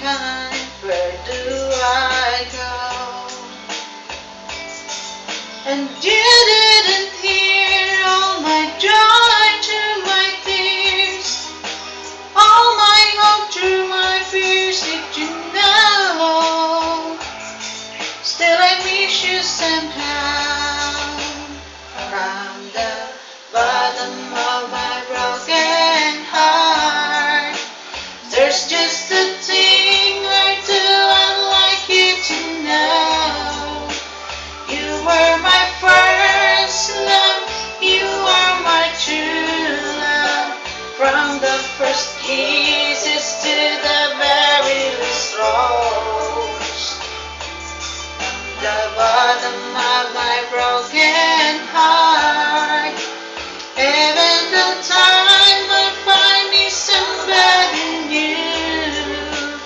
behind, where do I go? And you didn't hear all my joy through my tears, all my hope through my fears. Did you know? Still I miss you somehow. From the bottom of my broken heart, there's just a thing or two I'd like you to know. You were my first love, you are my true love. From the first kisses to the very last rose. The bottom of my broken heart, even the time I find me somebody new.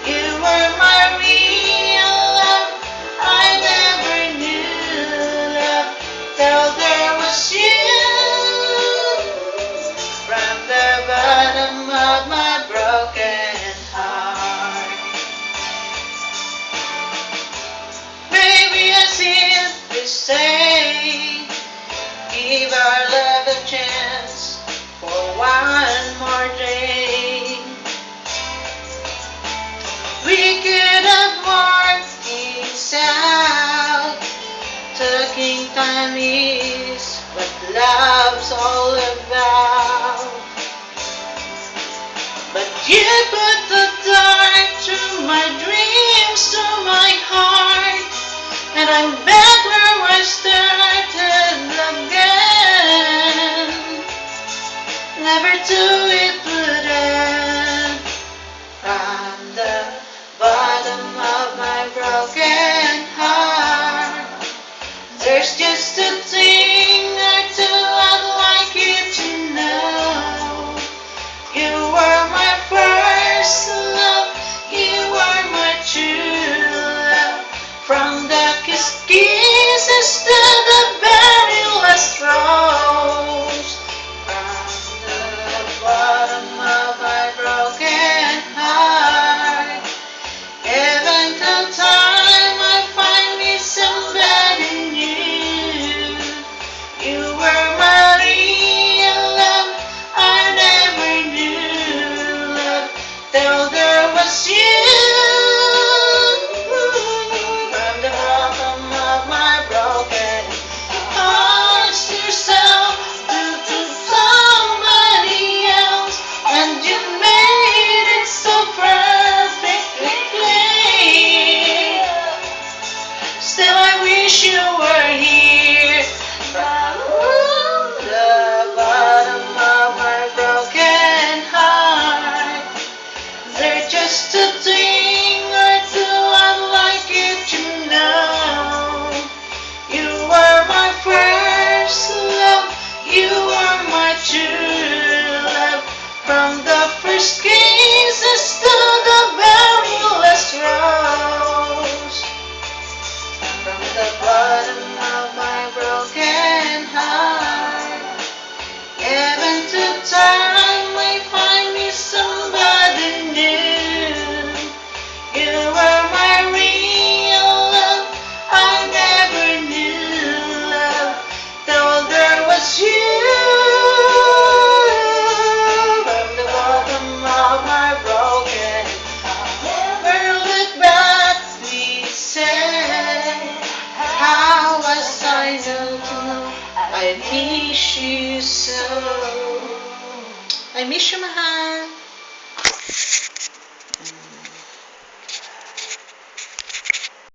You were my real love, I never knew love till there was you. From the bottom of my broken heart, baby, I see it, we say, give our love a chance for one more day. We could have worked things out. Taking time is what love's all about. But you put the dark through my dreams, through my heart, and I'm back where I started again. Never to it would end. From the bottom of my broken heart, there's just a thing or two I'd like you to know. You were my first love, you were my true love. From the kisses to the very last rose. From the bottom of my broken heart, even till time I find me somebody new. You were my real love, I never knew love till there was you. From the bottom of my broken heart, yourself to somebody else, and you made it so perfectly clear. Still I wish you were here. From the bottom of my broken heart, there's just a thing or two I'd like you to know. You were my first love, you were my true love. From the first kisses to the very last rose. From the bottom of my broken heart, even to time I find me somebody new. You were my real love, I never knew love till there was you. From the bottom of my broken heart, never look back, we said. How was I know to know I miss you so? I miss you, mahal.